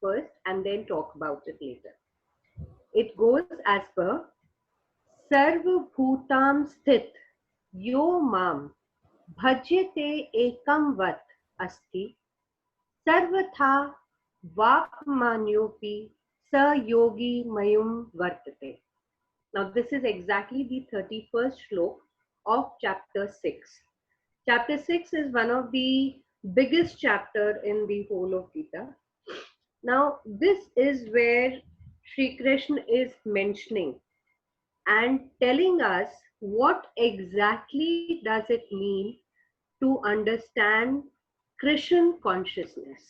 first and then talk about it later. It goes as per Sarva Bhutam Sthit Yo Mam Bhajyate Ekam Vat Asti Sarvatha Vakmanyopi Sa Yogi Mayum Vartate. Now, this is exactly the 31st shlok of chapter 6. Chapter 6 is one of the biggest chapter in the whole of Gita. Now, this is where Sri Krishna is mentioning and telling us what exactly does it mean to understand Krishna consciousness.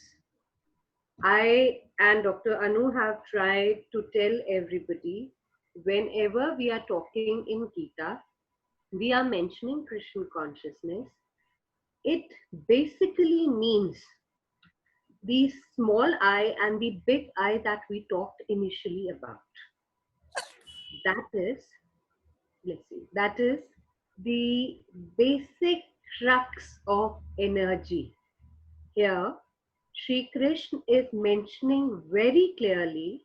I and Dr. Anu have tried to tell everybody whenever we are talking in Gita, we are mentioning Krishna consciousness. It basically means the small I and the big I that we talked initially about. That is, let's see, that is the basic crux of energy. Here, Sri Krishna is mentioning very clearly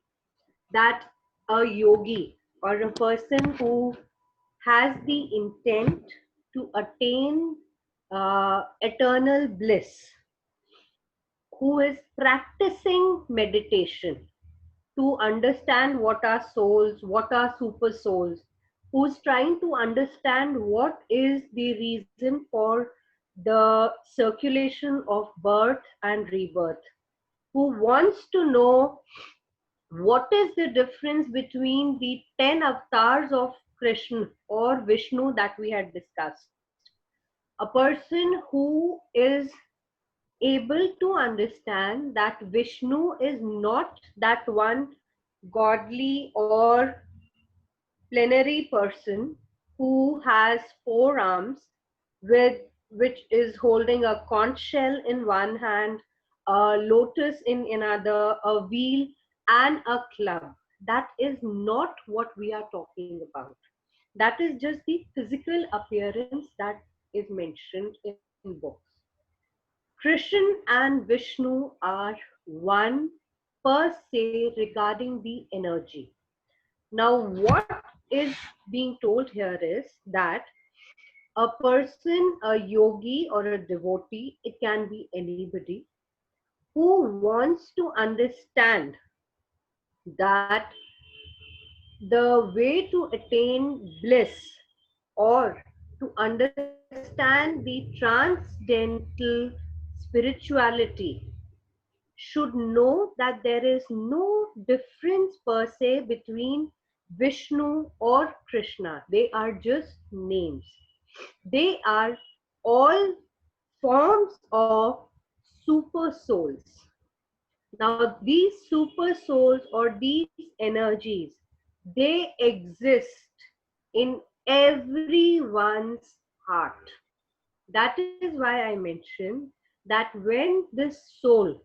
that a yogi or a person who has the intent to attain eternal bliss, who is practicing meditation to understand what are souls, what are super souls, who's trying to understand what is the reason for the circulation of birth and rebirth, who wants to know what is the difference between the 10 avatars of Krishna or Vishnu that we had discussed. A person who is able to understand that Vishnu is not that one godly or plenary person who has four arms with which is holding a conch shell in one hand, a lotus in another, a wheel and a club. That is not what we are talking about. That is just the physical appearance that is mentioned in books. Krishna and Vishnu are one per se regarding the energy. Now, what is being told here is that a person, a yogi or a devotee, it can be anybody, who wants to understand that the way to attain bliss or to understand the transcendental spirituality should know that there is no difference per se between Vishnu or Krishna. They are just names. They are all forms of super souls. Now, these super souls or these energies, they exist in everyone's heart. That is why I mentioned that when this soul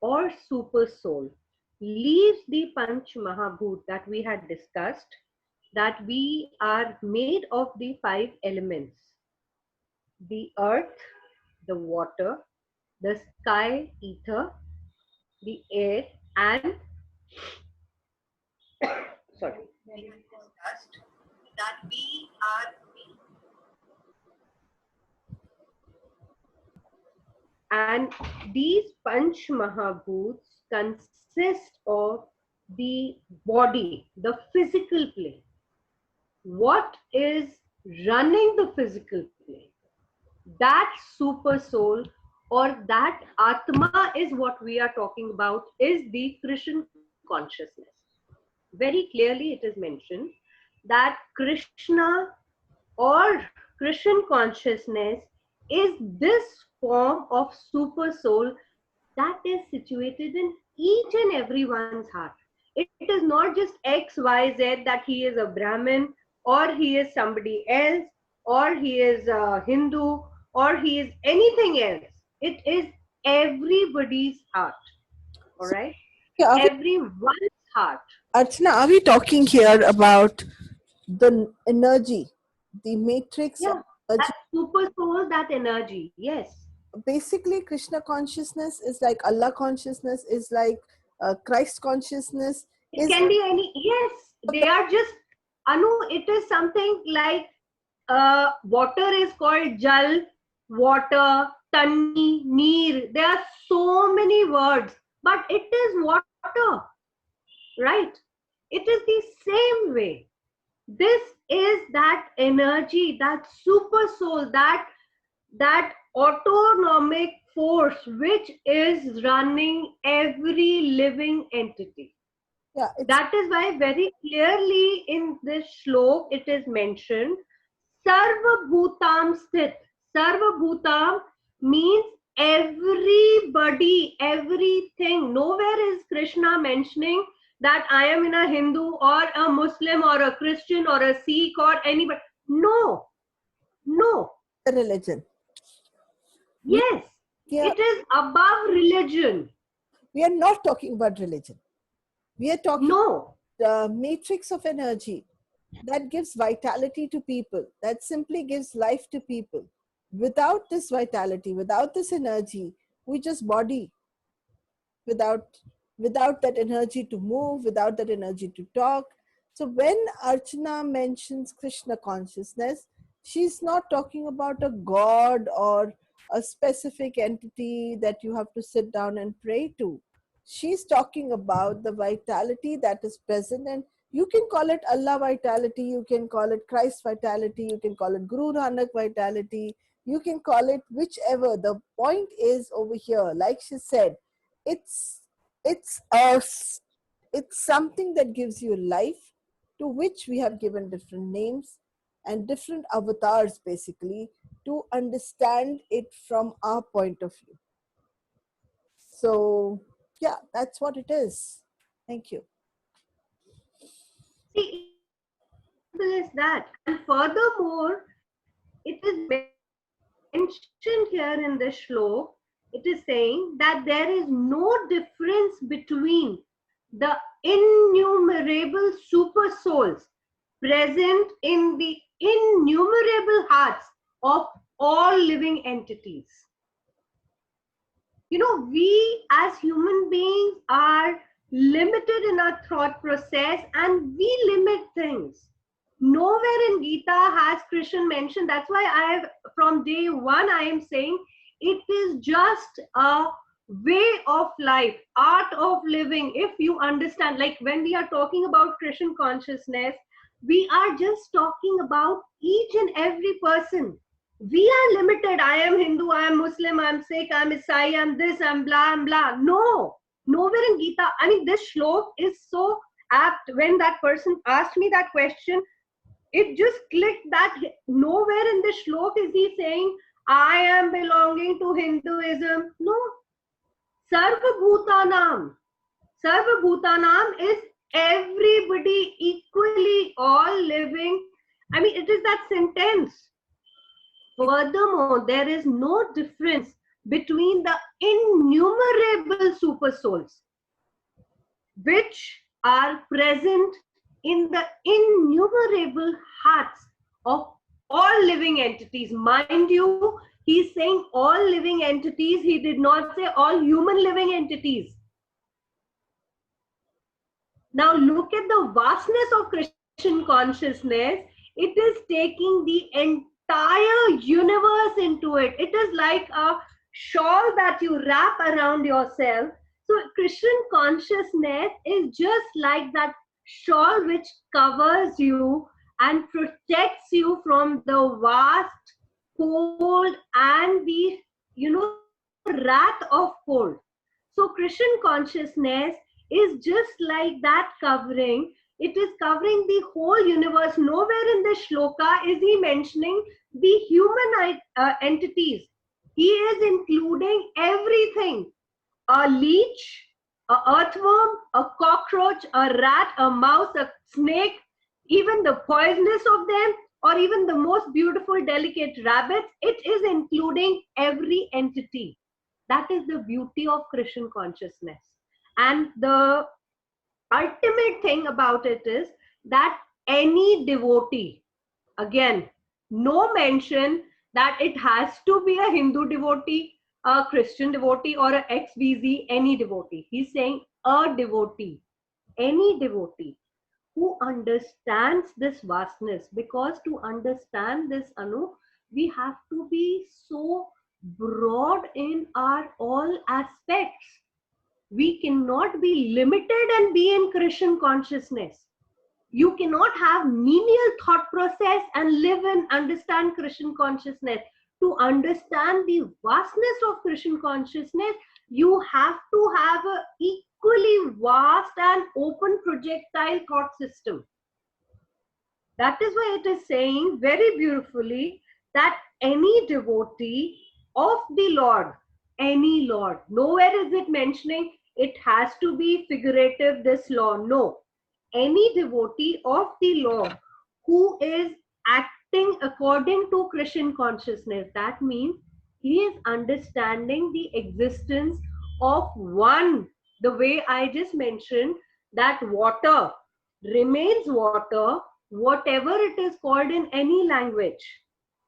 or super soul leaves the Panch Mahabhut that we had discussed, that we are made of the five elements: the earth, the water, the sky, ether, the air, and sorry, we had discussed that we are and these Panch Mahabhuts consist of the body, the physical plane. What is running the physical plane? That super soul or that Atma is what we are talking about, is the Krishna consciousness. Very clearly it is mentioned that Krishna or Krishna consciousness is this form of super soul that is situated in each and everyone's heart. It is not just X, Y, Z that he is a Brahmin or he is somebody else or he is a Hindu or he is anything else. It is everybody's heart. All So, right? are we, Everyone's heart. Archana, are we talking here about the energy, the matrix of Yeah, energy? that super soul, that energy. Yes. Basically, Krishna consciousness is like Allah consciousness, is like Christ consciousness It is can be any, yes, they are just, Anu, it is something like water is called jal, water, tani, neer. There are so many words, but it is water, right? It is the same way. This is that energy, that super soul, that autonomic force which is running every living entity. yeah, it's That is why very clearly in this shlok it is mentioned Sarva Bhutam Sthit. Sarva Bhutam means everybody, everything. Nowhere is Krishna mentioning that I am in a Hindu or a Muslim or a Christian or a Sikh or anybody. No, no. a religion. Yes, Yeah, it is above religion. we are not talking about religion. We are talking No. the matrix of energy that gives vitality to people, that simply gives life to people. Without this vitality, without this energy, we just body, without without that energy to move, without that energy to talk. So when Archana mentions Krishna consciousness, she's not talking about a god or a specific entity that you have to sit down and pray to. She's talking about the vitality that is present, and you can call it Allah vitality, you can call it Christ vitality, you can call it Guru Nanak vitality, you can call it whichever. The point is over here, like she said, it's it's a it's something that gives you life, to which we have given different names and different avatars basically to understand it from our point of view. So yeah, that's what it is. Thank you. See, simple as that. And furthermore, it is mentioned here in this shlok, it is saying that there is no difference between the innumerable super souls present in the innumerable hearts of all living entities. You know, we as human beings are limited in our thought process and we limit things. Nowhere in Gita has Krishna mentioned. That's why from day one, I am saying it is just a way of life, art of living. If you understand, like when we are talking about Krishna consciousness, we are just talking about each and every person. We are limited. I am Hindu, I am Muslim, I am Sikh, I am Isai, I am this, I am blah, and blah. No, nowhere in Gita. I mean, this shlok is so apt. When that person asked me that question, it just clicked that nowhere in the shlok is he saying, I am belonging to Hinduism. No. Sarva Bhutanam. Sarva Bhutanam is everybody equally, all living. I mean, it is that sentence. Furthermore, there is no difference between the innumerable super souls which are present in the innumerable hearts of all living entities. Mind you, he's saying all living entities, he did not say all human living entities. Now look at the vastness of Krishna consciousness. It is taking the entire universe into it. It is like a shawl that you wrap around yourself. So Krishna consciousness is just like that shawl which covers you and protects you from the vast cold and the, you know, wrath of cold. So Krishna consciousness is just like that covering. It is covering the whole universe. Nowhere in the shloka is he mentioning the human entities. He is including everything. A leech, a earthworm, a cockroach, a rat, a mouse, a snake, even the poisonous of them, or even the most beautiful, delicate rabbits. It is including every entity. That is the beauty of Krishna consciousness. And the ultimate thing about it is that any devotee, again, no mention that it has to be a Hindu devotee, a Christian devotee, or a XBZ, any devotee. He's saying a devotee, any devotee who understands this vastness, because to understand this, Anu, we have to be so broad in our all aspects. We cannot be limited and be in Krishna consciousness. You cannot have menial thought process and live and understand Krishna consciousness. To understand the vastness of Krishna consciousness, you have to have a equally vast and open projectile thought system. That is why it is saying very beautifully that any devotee of the Lord, any Lord, nowhere is it mentioning it has to be figurative, this law. No. Any devotee of the Lord who is acting according to Krishna consciousness, that means he is understanding the existence of one, the way I just mentioned, that water remains water, whatever it is called in any language.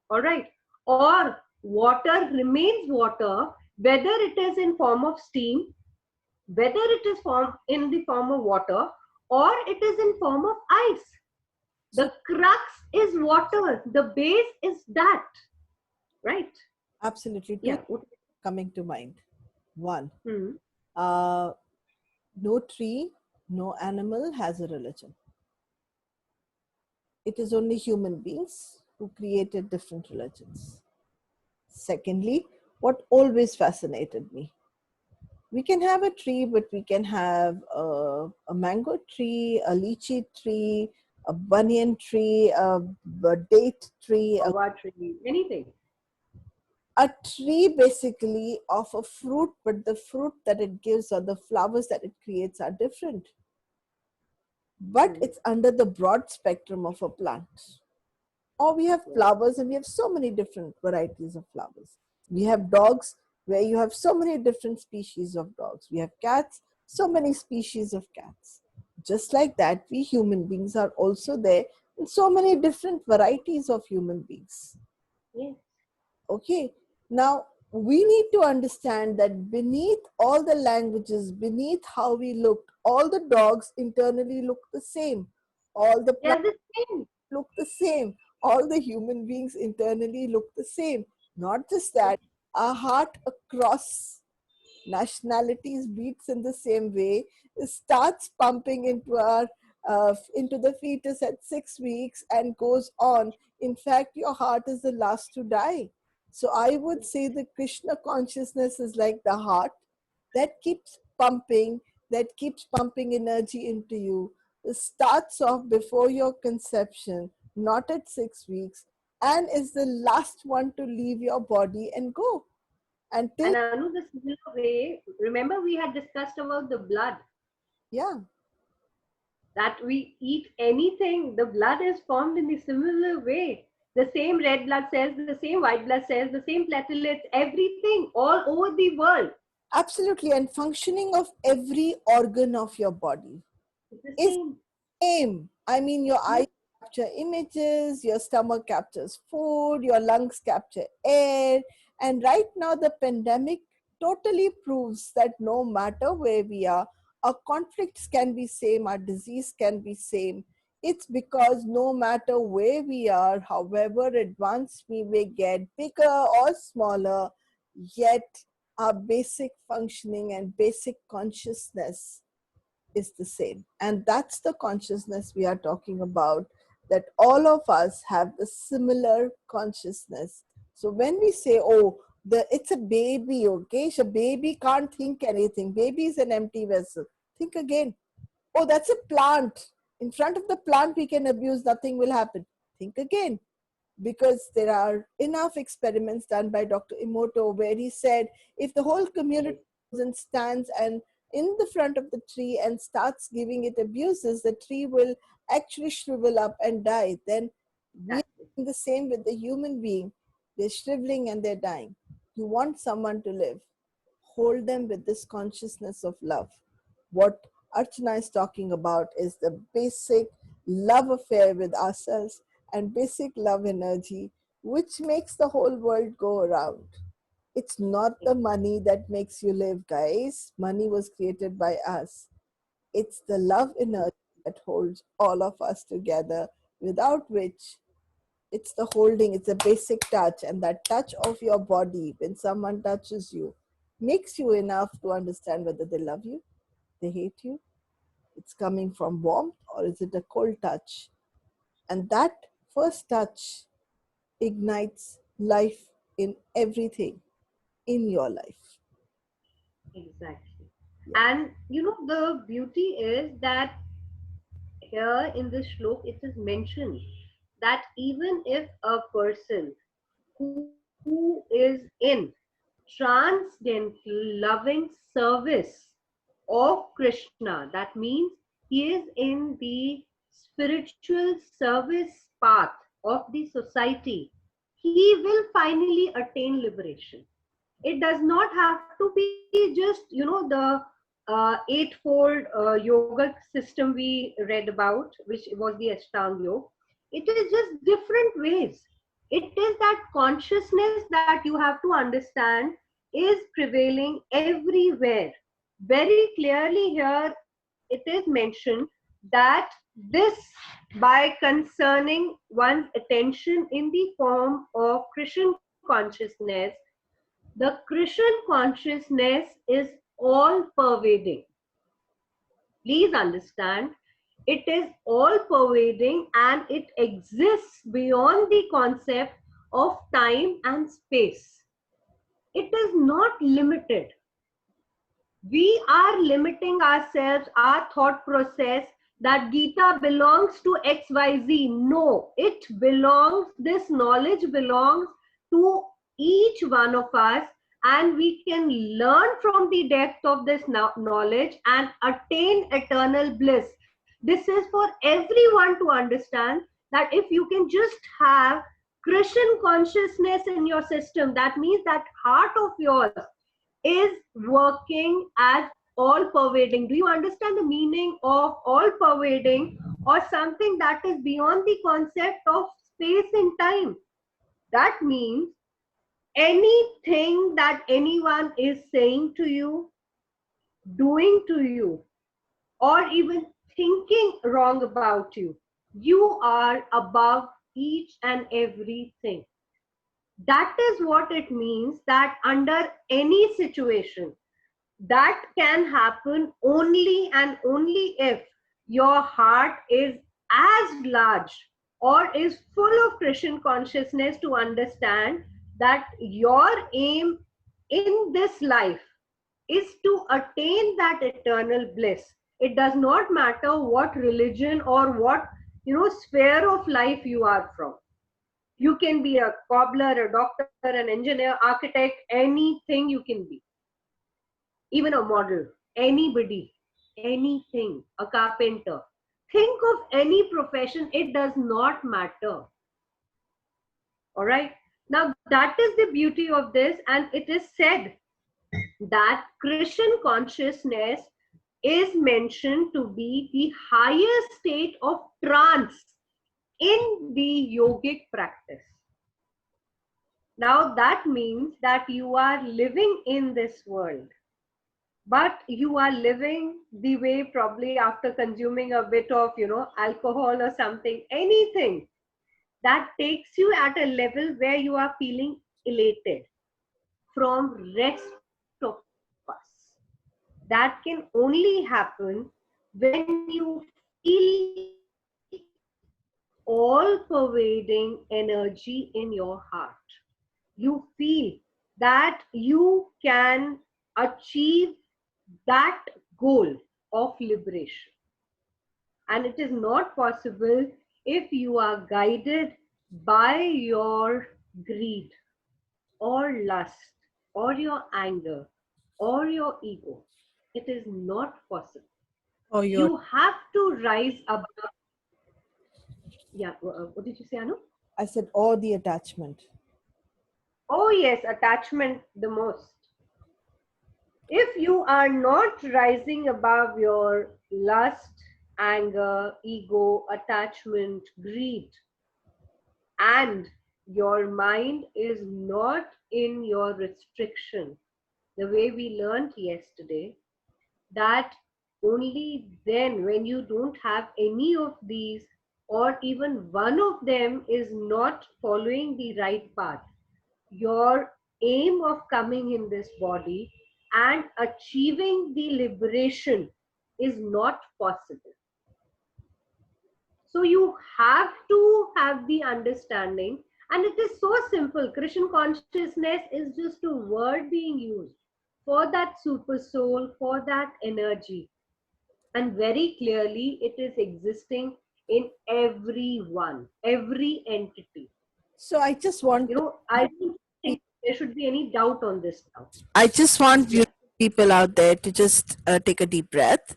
All right. Or water remains water, whether it is in form of steam, whether it is in the form of water, or it is in form of ice. So The crux is water. The base is that. Right. absolutely, two Yeah. things coming to mind. One, Hmm. no tree, no animal has a religion. It is only human beings who created different religions. Secondly, what always fascinated me, we can have a tree, but we can have a mango tree, a lychee tree, a banyan tree, a date tree, Guava tree, anything. a tree basically of a fruit, but the fruit that it gives or the flowers that it creates are different. But Hmm. it's under the broad spectrum of a plant. Or we have Yeah. flowers, and we have so many different varieties of flowers. We have dogs, where you have so many different species of dogs. We have cats, so many species of cats. Just like that, we human beings are also there in so many different varieties of human beings. Yes. Okay, now we need to understand that beneath all the languages, beneath how we look, all the dogs internally look the same, all the They are plants the same. look the same. All the human beings internally look the same. Not just that, our heart across nationalities beats in the same way. It starts pumping into the fetus at 6 weeks and goes on. In fact, your heart is the last to die. So I would say the Krishna consciousness is like the heart that keeps pumping, that keeps pumping energy into you. It starts off before your conception, not at 6 weeks, and is the last one to leave your body and go. Until, And Anu, the similar way, remember we had discussed about the blood, yeah, that we eat anything, the blood is formed in the similar way. The same red blood cells, the same white blood cells, the same platelets, everything all over the world. absolutely. And functioning of every organ of your body It's the is same. same. I mean, your Yes, eyes capture images, your stomach captures food, your lungs capture air. And right now, the pandemic totally proves that no matter where we are, our conflicts can be same, our disease can be same. It's because no matter where we are, however advanced we may get, bigger or smaller, yet our basic functioning and basic consciousness is the same. And that's the consciousness we are talking about, that all of us have the similar consciousness. So when we say, oh, it's a baby, okay, so baby can't think anything, baby is an empty vessel, think again. Oh, that's a plant, in front of the plant we can abuse, nothing will happen, think again. Because there are enough experiments done by Dr. Emoto where he said if the whole community goes and stands and in the front of the tree and starts giving it abuses, the tree will actually shrivel up and die. Then we are exactly. doing the same with the human being. They're shriveling and they're dying. You want someone to live, hold them with this consciousness of love. What Archana is talking about is the basic love affair with ourselves and basic love energy, which makes the whole world go around. It's not the money that makes you live, guys. Money was created by us. It's the love energy that holds all of us together, without which it's the holding, it's a basic touch. And that touch of your body, when someone touches you, makes you enough to understand whether they love you, they hate you, it's coming from warmth, or is it a cold touch? And that first touch ignites life in everything in your life. Exactly. Yeah. And you know, the beauty is that here in this shlok, it is mentioned that even if a person who is in transcendental loving service of Krishna, that means he is in the spiritual service path of the society, he will finally attain liberation. It does not have to be just, you know, the eightfold yoga system we read about, which was the Ashtanga Yoga. It is just different ways. It is that consciousness that you have to understand is prevailing everywhere. Very clearly here it is mentioned that this, by concerning one's attention in the form of Krishna consciousness, the Krishna consciousness is all pervading. Please understand, it is all pervading and it exists beyond the concept of time and space. It is not limited. We are limiting ourselves, our thought process, that Gita belongs to XYZ. No, it belongs, this knowledge belongs to each one of us, and we can learn from the depth of this knowledge and attain eternal bliss. This is for everyone to understand, that if you can just have Krishna consciousness in your system, that means that heart of yours is working as all pervading. Do you understand the meaning of all pervading, or something that is beyond the concept of space and time? That means anything that anyone is saying to you, doing to you, or even thinking wrong about you, you are above each and everything. That is what it means, that under any situation, that can happen only and only if your heart is as large or is full of Krishna consciousness to understand that your aim in this life is to attain that eternal bliss. It does not matter what religion or what, you know, sphere of life you are from. You can be a cobbler, a doctor, an engineer, architect, anything you can be, even a model, anybody, anything, a carpenter. Think of any profession, it does not matter. All right. Now, that is the beauty of this, and it is said that Krishna consciousness is mentioned to be the highest state of trance in the yogic practice. Now, that means that you are living in this world, but you are living the way, probably after consuming a bit of, you know, alcohol or something, anything that takes you at a level where you are feeling elated from rest of us. That can only happen when you feel all pervading energy in your heart. You feel that you can achieve that goal of liberation. And it is not possible if you are guided by your greed or lust or your anger or your ego. It is not possible. Or your, You have to rise above. Yeah, what did you say, Anu? I said, or the attachment. Oh, yes, attachment the most. If you are not rising above your lust, anger, ego, attachment, greed, and Your mind is not in your restriction. The way we learned yesterday, that only then, when you don't have any of these, or even one of them is not following the right path, your aim of coming in this body and achieving the liberation is not possible. So you have to have the understanding, and it is so simple. Krishna consciousness is just a word being used for that super soul, for that energy. And very clearly, it is existing in everyone, every entity. So I just want I don't think there should be any doubt on this now. I just want you Yeah. people out there to just take a deep breath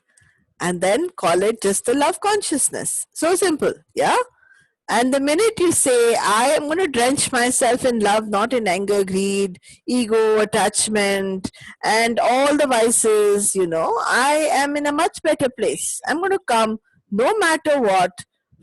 and then call it just the love consciousness. So simple, yeah? And the minute you say, I am going to drench myself in love, not in anger, greed, ego, attachment, and all the vices, I am in a much better place. I'm going to come, no matter what,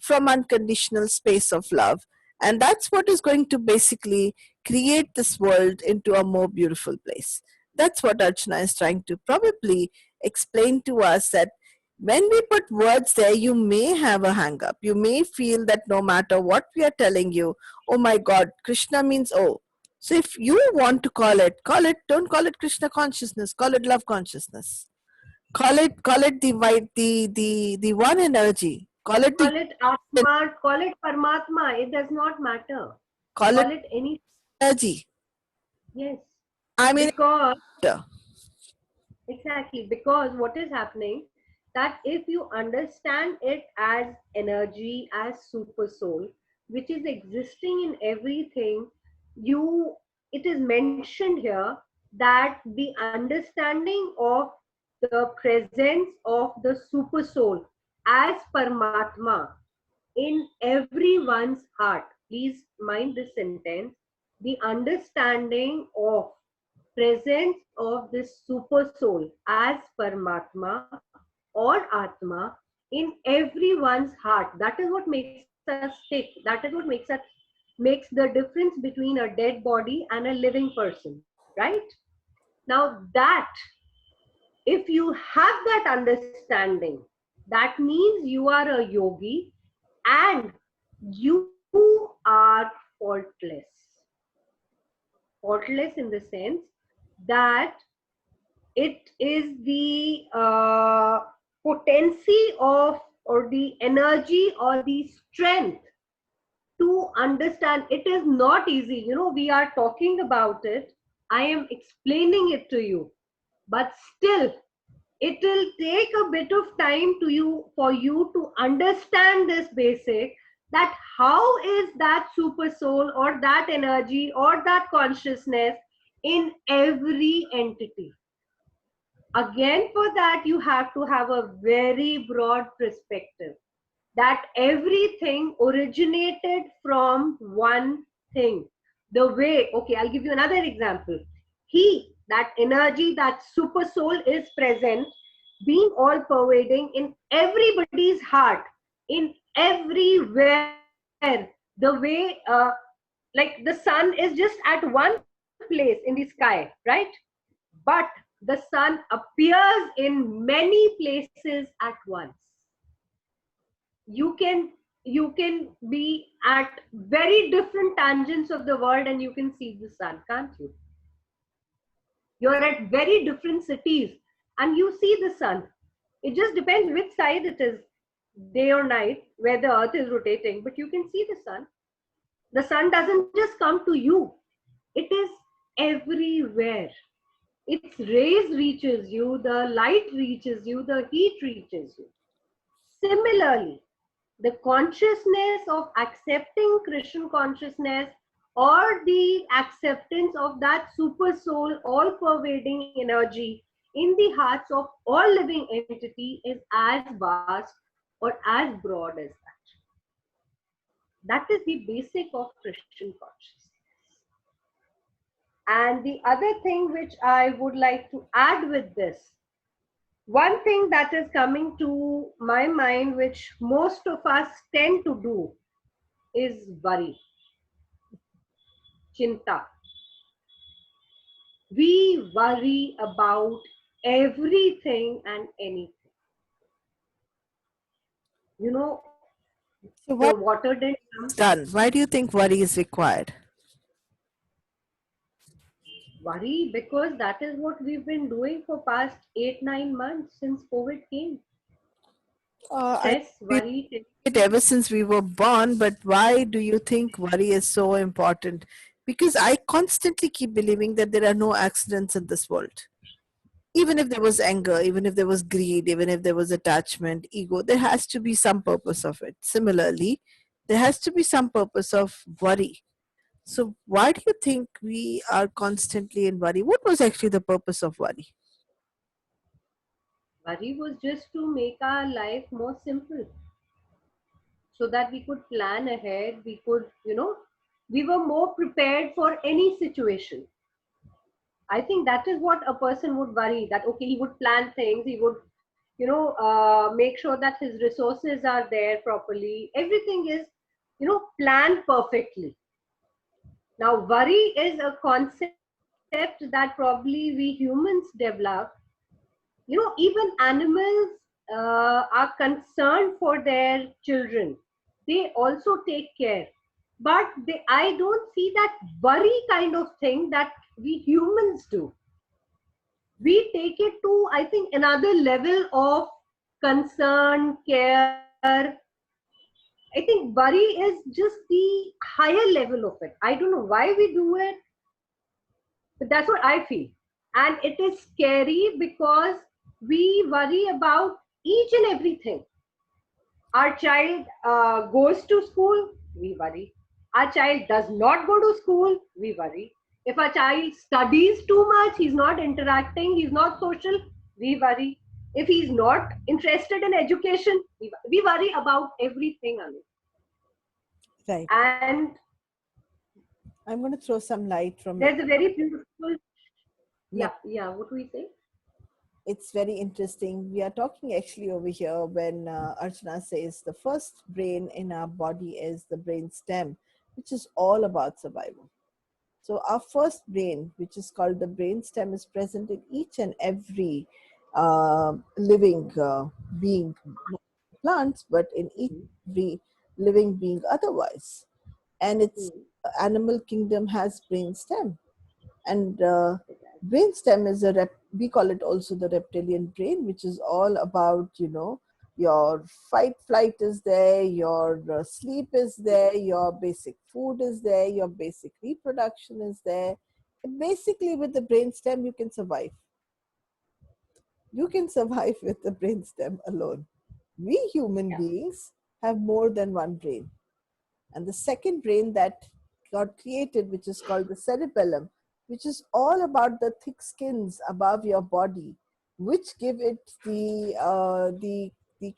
from unconditional space of love. And that's what is going to basically create this world into a more beautiful place. That's what Archana is trying to probably explain to us, that when we put words there, you may have a hang up. You may feel that no matter what we are telling you, oh my God, Krishna means oh. So if you want to call it, don't call it Krishna consciousness, call it love consciousness. Call it the white, the one energy. Call it the Call it Atma, call it Paramatma, it does not matter. call it Call it any, energy. yes. I mean, Because, exactly, because what is happening, that if you understand it as energy, as super soul, which is existing in everything, you, it is mentioned here that the understanding of the presence of the super soul as Paramatma in everyone's heart. Please mind this sentence. The understanding of presence of this super soul as Paramatma or Atma in everyone's heart. That is what makes us stick. That is what makes the difference between a dead body and a living person, right? Now that, if you have that understanding, that means you are a yogi and you are faultless. Faultless in the sense that it is the potency of, or the energy or the strength to understand. It is not easy, we are talking about it, I am explaining it to you, but still it will take a bit of time to you, for you to understand this basic, that how is that super soul or that energy or that consciousness in every entity. Again, for that you have to have a very broad perspective, that everything originated from one thing. The way, okay, I'll give you another example. He, that energy, that super soul is present, being all pervading in everybody's heart, in everywhere. The way, like the sun is just at one place in the sky, right? But the sun appears in many places at once. You can be at very different tangents of the world and you can see the sun, can't you? You're at very different cities and you see the sun. It just depends which side it is, day or night, where the earth is rotating, but you can see the sun. The sun doesn't just come to you, it is everywhere. Its rays reaches you, the light reaches you, the heat reaches you. Similarly, the consciousness of accepting Krishna consciousness, or the acceptance of that super soul, all pervading energy in the hearts of all living entity, is as vast or as broad as that. That is the basic of Christian consciousness. And the other thing which I would like to add with this, one thing that is coming to my mind, which most of us tend to do, is worry. chinta. We worry about everything and anything. You know, So the why water didn't is come. done? Why do you think worry is required? Worry because that is what we've been doing for past 8 9 months since COVID came. I Stress, think worry. it ever since we were born, but why do you think worry is so important? Because I constantly keep believing that there are no accidents in this world. Even if there was anger, even if there was greed, even if there was attachment, ego, there has to be some purpose of it. Similarly, there has to be some purpose of worry. So, why do you think we are constantly in worry? What was actually the purpose of worry? Worry was just to make our life more simple so that we could plan ahead. We could, we were more prepared for any situation. I think that is what a person would worry, that, okay, he would plan things, he would, make sure that his resources are there properly. Everything is, planned perfectly. Now, worry is a concept that probably we humans develop. Even animals are concerned for their children. They also take care. But I don't see that worry kind of thing that we humans do. We take it to, I think, another level of concern, care. I think worry is just the higher level of it. I don't know why we do it, but that's what I feel. And it is scary because we worry about each and everything. Our child goes to school, we worry. Our child does not go to school, we worry. If our child studies too much, he's not interacting, he's not social, we worry. If he's not interested in education, we worry about everything, Anu. Right. And I'm going to throw some light there's from a very beautiful, no, yeah, what do we say? it's very interesting. We are talking actually over here when Archana says the first brain in our body is the brain stem, which is all about survival. So our first brain, which is called the brain stem, is present in each and every living being, not plants, but in each every living being otherwise. And its Hmm. animal kingdom has brain stem. And brain stem is we call it also the reptilian brain, which is all about, your fight flight is there, your sleep is there, your basic food is there, your basic reproduction is there. And basically with the brain stem you can survive. You can survive with the brain stem alone. We human Yeah. beings have more than one brain. And the second brain that got created, which is called the cerebellum, which is all about the thick skins above your body, which give it the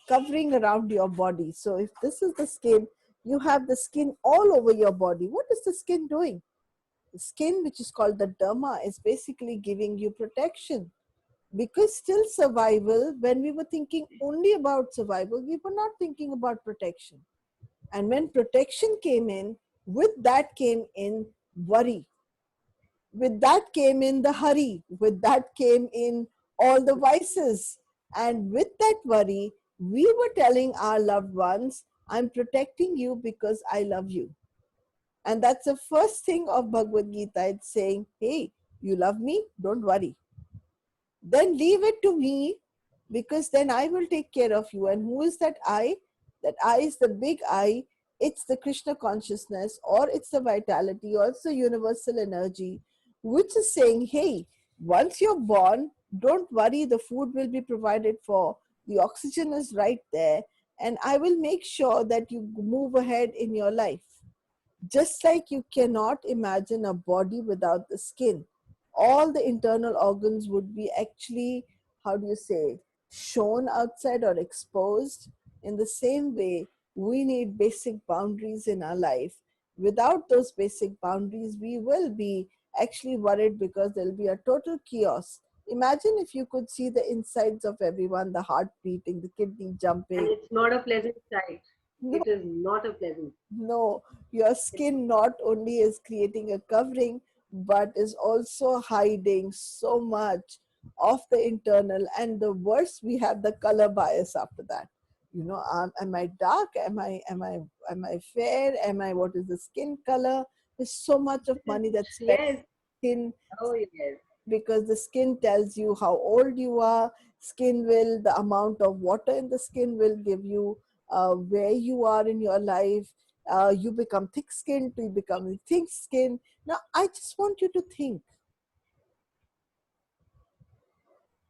covering around your body. So if this is the skin, you have the skin all over your body. What is the skin doing? The skin, which is called the derma, is basically giving you protection. Because still survival, when we were thinking only about survival, we were not thinking about protection. And when protection came in, with that came in worry. With that came in the hurry. With that came in all the vices. And with that worry, we were telling our loved ones, I'm protecting you because I love you. And that's the first thing of Bhagavad Gita. It's saying, hey, you love me? Don't worry. Then leave it to me, because then I will take care of you. And who is that I? That I is the big I. It's the Krishna consciousness, or it's the vitality, or it's the universal energy, which is saying, hey, once you're born, don't worry, the food will be provided for, the oxygen is right there, and I will make sure that you move ahead in your life. Just like you cannot imagine a body without the skin, all the internal organs would be actually, how do you say, shown outside or exposed. In the same way, we need basic boundaries in our life. Without those basic boundaries, we will be actually worried, because there'll be a total chaos. Imagine if you could see the insides of everyone, the heart beating, the kidney And jumping. it's not a pleasant sight. No, It is not a pleasant. no, your skin not only is creating a covering, but is also hiding so much of the internal. And the worse, we have the color bias after that. You know, am I dark? Am I fair? Am I, what is the skin color? There's so much of money that's spent Yes. in Oh, yes. because the skin tells you how old you are. Skin will, the amount of water in the skin will give you where you are in your life. You become thick skinned, you become thin skinned. Now I just want you to think,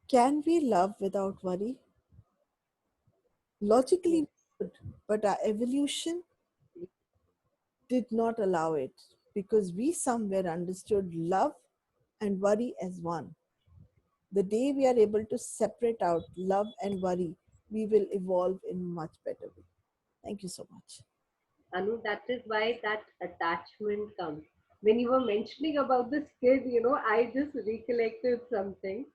can we love without worry? Logically Yes. we could, but our evolution did not allow it, because we somewhere understood love and worry as one. The day we are able to separate out love and worry, we will evolve in much better way. Thank you so much. Anu, that is why that attachment comes. When you were mentioning about the skin, I just recollected something.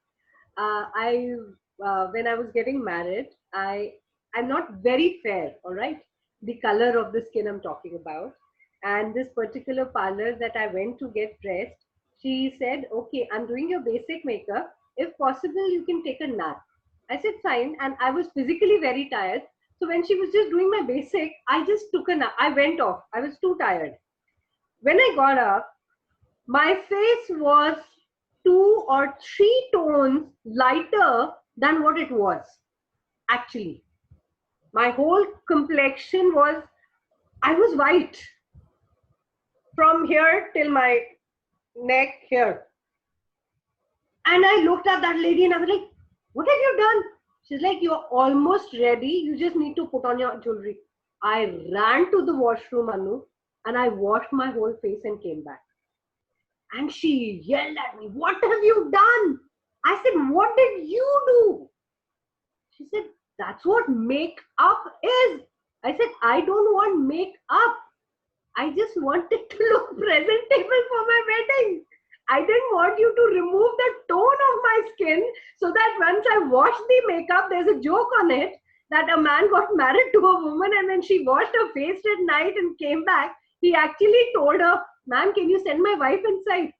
I When I was getting married, I'm not very fair, all right. The color of the skin I'm talking about, and this particular parlor that I went to get dressed, she said, "Okay, I'm doing your basic makeup. If possible, you can take a nap." I said, "Fine," and I was physically very tired. So when she was just doing my basic, I just took a nap. I went off. I was too tired. When I got up, my face was 2 or 3 tones lighter than what it was actually. My whole complexion was, I was white from here till my neck here. And I looked at that lady and I was like, "What have you done?" She's like, "You're almost ready. You just need to put on your jewelry." I ran to the washroom, Anu, and I washed my whole face and came back. And she yelled at me, "What have you done?" I said, "What did you do?" She said, "That's what makeup is." I said, "I don't want makeup. I just wanted to look presentable for my wedding. I didn't want you to remove the tone of my skin so that once I wash the makeup, there's a joke on it that a man got married to a woman and when she washed her face at night and came back, he actually told her, 'Ma'am, can you send my wife inside?'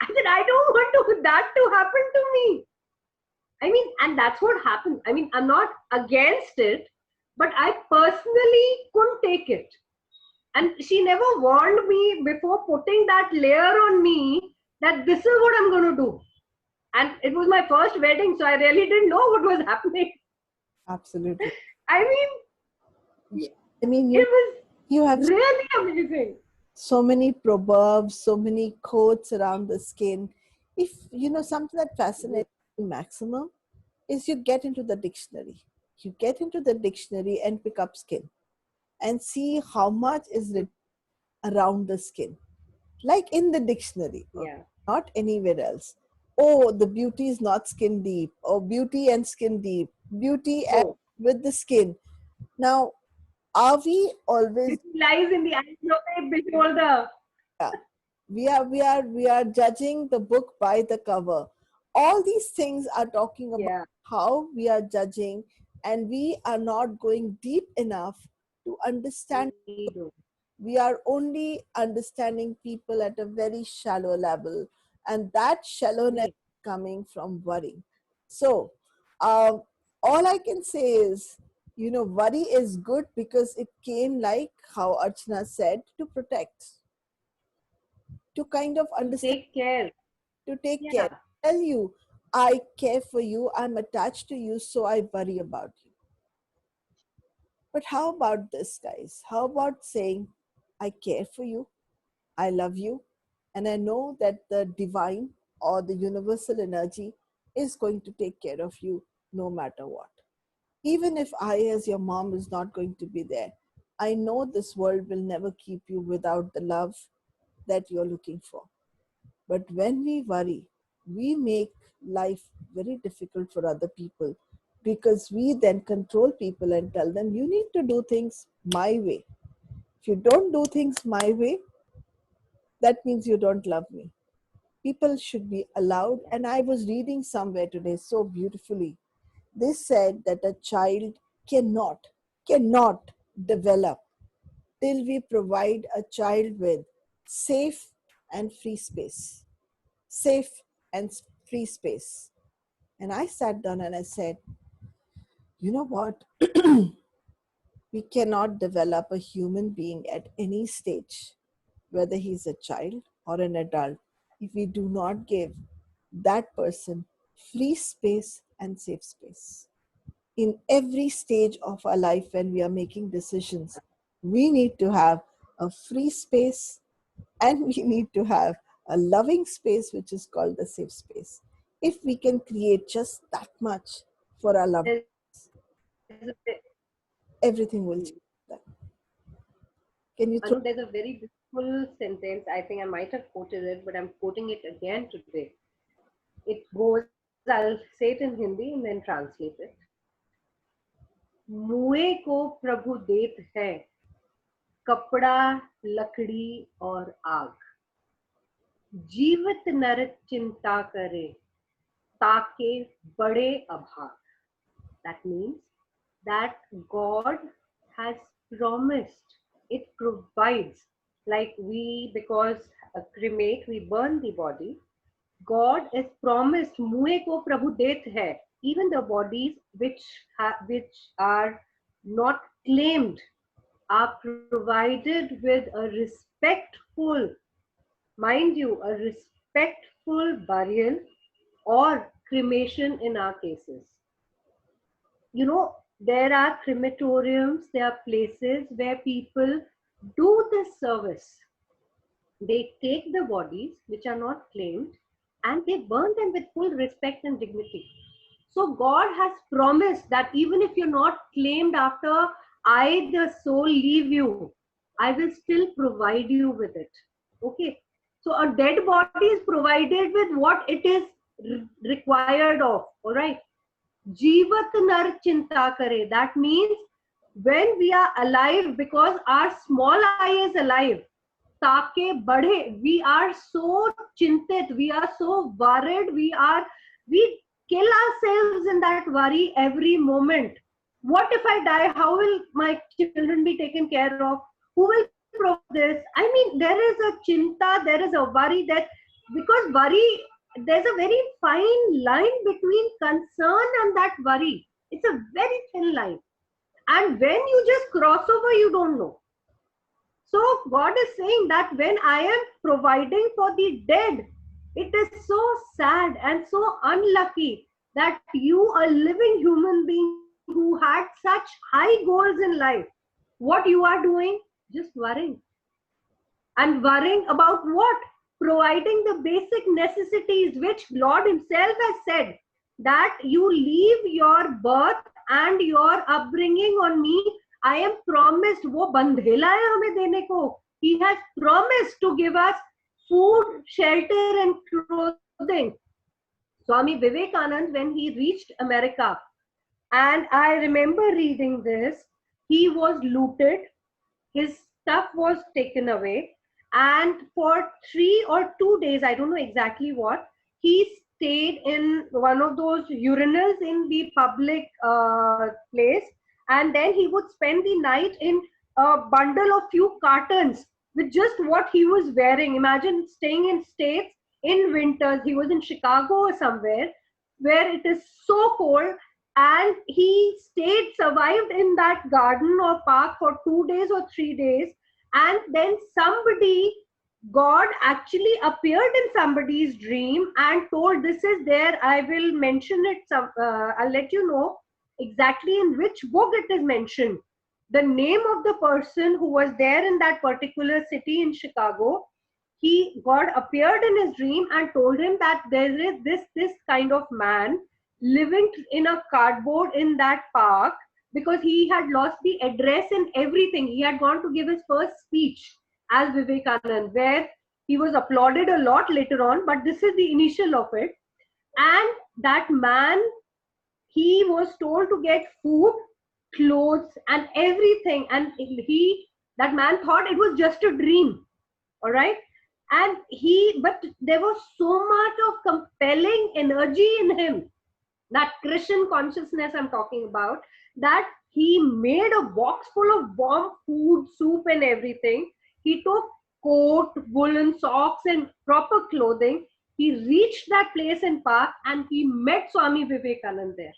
I said, I don't want that to happen to me. I mean, and that's what happened. I mean, I'm not against it, but I personally couldn't take it. And she never warned me before putting that layer on me that this is what I'm going to do. And it was my first wedding, so I really didn't know what was happening. Absolutely. I mean, I mean, it was you have really amazing. so many proverbs, so many quotes around the skin. If you know something that fascinates me maximum is you get into the dictionary. You get into the dictionary and pick up skin and see how much is written around the skin, like in the dictionary, okay? Yeah. Not anywhere else. Oh, the beauty is not skin deep, or beauty and skin deep, beauty and No, with the skin. Now, are we always, it lies in the eyes of a beholder. yeah, we are judging the book by the cover. All these things are talking about Yeah. how we are judging, and we are not going deep enough to understand. We do. We are only understanding people at a very shallow level, and that shallowness We. is coming from worry. So um, all I can say is, worry is good because it came, like how Archana said, to protect, to kind of To understand, take care. to take care, Yeah. tell you, I care for you, I'm attached to you, so I worry about you. But how about this, guys? How about saying, I care for you, I love you, and I know that the divine or the universal energy is going to take care of you no matter what. Even if I, as your mom, is not going to be there, I know this world will never keep you without the love that you're looking for. But when we worry, we make life very difficult for other people, because we then control people and tell them, you need to do things my way. If you don't do things my way, that means you don't love me. People should be allowed. And I was reading somewhere today so beautifully. They said that a child cannot develop till we provide a child with safe and free space. Safe and free space. And I sat down and I said, you know what? We cannot develop a human being at any stage, whether he's a child or an adult, if we do not give that person free space and safe space. In every stage of our life, when we are making decisions, we need to have a free space and we need to have a loving space, which is called the safe space. If we can create just that much for our loved ones, everything will change. Can you Anu, there's a very beautiful sentence. I think I might have quoted it, but I'm quoting it again today. It goes, I'll say it in Hindi and then translate it. मुए को प्रभु देत है कपड़ा, लकड़ी और आग, जीवित नर चिंता करे ताके बड़े अभाग. That means that God has promised, it provides, like we, because cremate, we burn the body. God has promised, मुए को प्रभु देत है, even the bodies which are not claimed are provided with a respectful, mind you, a respectful burial or cremation in our cases. You know, there are crematoriums, there are places where people do this service. They take the bodies which are not claimed and they burn them with full respect and dignity. So God has promised that even if you're not claimed after I, the soul, leave you, I will still provide you with it. Okay. So a dead body is provided with what it is required of. All right. Jivat nar chinta kare. That means when we are alive, because our small I is alive, taake badhe, we are so chintit, we are so worried, we kill ourselves in that worry every moment. What if I die? How will my children be taken care of? Who will provide this? I mean, there is a chinta, there is a worry, that because worry, there's a very fine line between concern and that worry. It's a very thin line. And when you just cross over, you don't know. So God is saying that when I am providing for the dead, it is so sad and so unlucky that you, a living human being who had such high goals in life, what you are doing? Just worrying. And worrying about what? Providing the basic necessities which Lord himself has said that you leave your birth and your upbringing on me. I am promised, wo bandhela hai hame dene ko. He has promised to give us food, shelter and clothing. Swami Vivekananda, when he reached America, and I remember reading this, he was looted, his stuff was taken away, and for 3 or 2 days, I don't know exactly what, he stayed in one of those urinals in the public place, and then he would spend the night in a bundle of few cartons with just what he was wearing. Imagine staying in States in winters. He was in Chicago or somewhere where it is so cold, and he survived in that garden or park for 2 days or 3 days. And then God actually appeared in somebody's dream and told, this is there, I will mention it, I'll let you know exactly in which book it is mentioned. The name of the person who was there in that particular city in Chicago, God appeared in his dream and told him that there is this kind of man living in a cardboard in that park, because he had lost the address and everything. He had gone to give his first speech as Vivekanand, where he was applauded a lot later on, but this is the initial of it. And that man, he was told to get food, clothes and everything, and that man thought it was just a dream. All right. And but there was so much of compelling energy in him, that Christian consciousness I'm talking about, that He made a box full of warm food, soup, and everything. He took coat, woolen socks, and proper clothing. He reached that place in park and he met Swami Vivekanand there.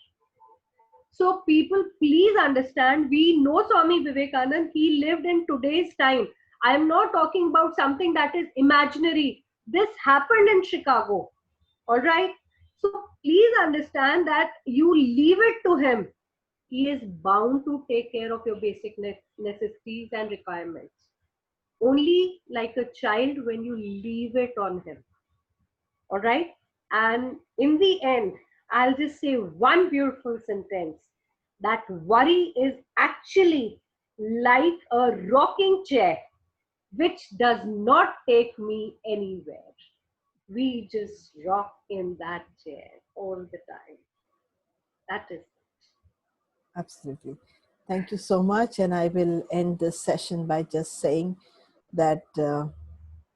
So people, please understand, we know Swami Vivekanand, he lived in today's time. I am not talking about something that is imaginary. This happened in Chicago. All right. So please understand that you leave it to him. He is bound to take care of your basic necessities and requirements. Only like a child when you leave it on him. All right. And in the end, I'll just say one beautiful sentence, that worry is actually like a rocking chair which does not take me anywhere. We just rock in that chair all the time. That is it. Absolutely. Thank you so much. And I will end this session by just saying that there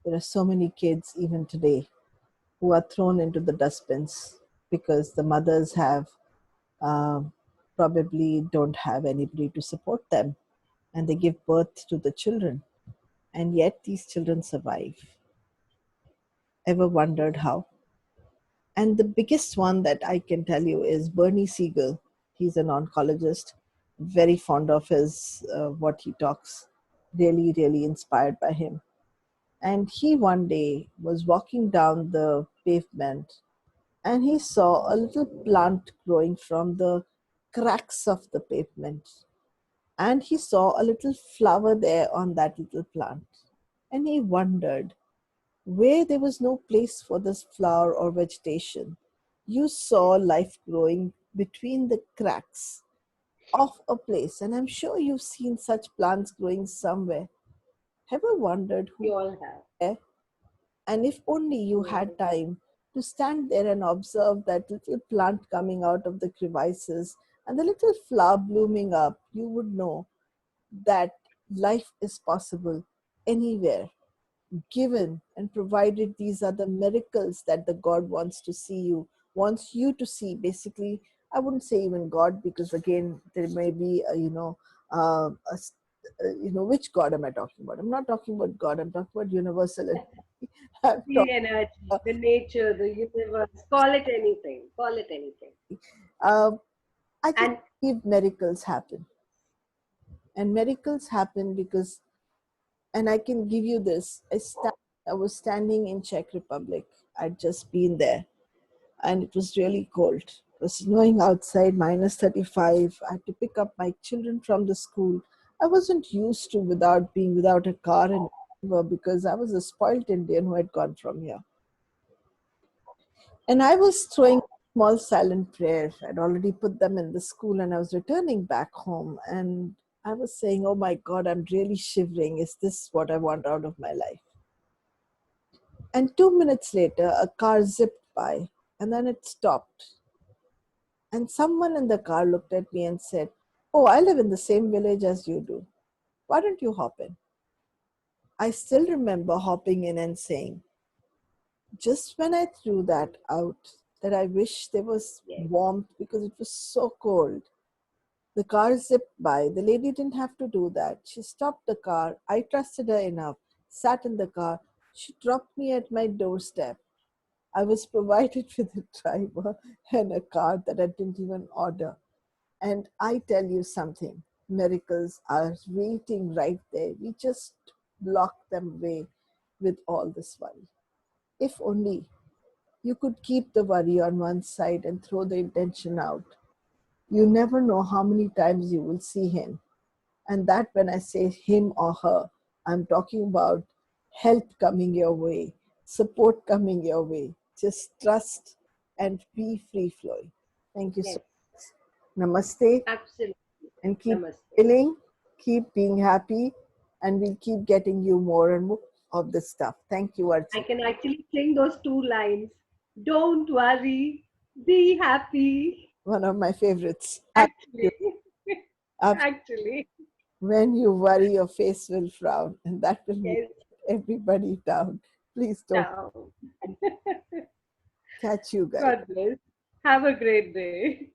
are so many kids, even today, who are thrown into the dustbins because the mothers have um, probably don't have anybody to support them, and they give birth to the children, and yet these children survive. Ever wondered how? And the biggest one that I can tell you is Bernie Siegel. He's an oncologist, very fond of his what he talks, really, really inspired by him. And he one day was walking down the pavement and he saw a little plant growing from the cracks of the pavement. And he saw a little flower there on that little plant. And he wondered where there was no place for this flower or vegetation. You saw life growing between the cracks of a place. And I'm sure you've seen such plants growing somewhere. Have you wondered We who all have. there? And if only you had time to stand there and observe that little plant coming out of the crevices and the little flower blooming up, you would know that life is possible anywhere, given and provided these are the miracles that the God wants to see you, wants you to see. Basically, I wouldn't say even God, because again, there may be, which God am I talking about? I'm not talking about God, I'm talking about universal. I'm The talking energy, the nature, the universe, call it anything. Call it anything. um, I just And believe miracles happen. And miracles happen because, and I can give you this, I was standing in Czech Republic. I'd just been there and it was really cold. It was snowing outside, minus 35. I had to pick up my children from the school. I wasn't used to being without a car and because I was a spoiled Indian who had gone from here. And I was throwing small silent prayer. I'd already put them in the school and I was returning back home. And I was saying, oh my God, I'm really shivering. Is this what I want out of my life? And 2 minutes later, a car zipped by and then it stopped. And someone in the car looked at me and said, oh, I live in the same village as you do. Why don't you hop in? I still remember hopping in and saying, just when I threw that out, that I wish there was yes, warmth because it was so cold. The car zipped by. The lady didn't have to do that. She stopped the car. I trusted her enough, sat in the car. She dropped me at my doorstep. I was provided with a driver and a car that I didn't even order. And I tell you something, miracles are waiting right there. We just block them away with all this worry. If only you could keep the worry on one side and throw the intention out. You never know how many times you will see him. And that, when I say him or her, I'm talking about help coming your way, support coming your way. Just trust and be free flowing. Thank you so yes, much. Namaste, absolutely. and keep Namaste. feeling, keep being happy, and we'll keep getting you more and more of this stuff. Thank you, I Archie. can actually sing those two lines. Don't worry, be happy. One of my favorites. Actually, actually, When you worry, your face will frown, and that will make yes, everybody down. Please don't. down. Catch you guys. God bless. Have a great day.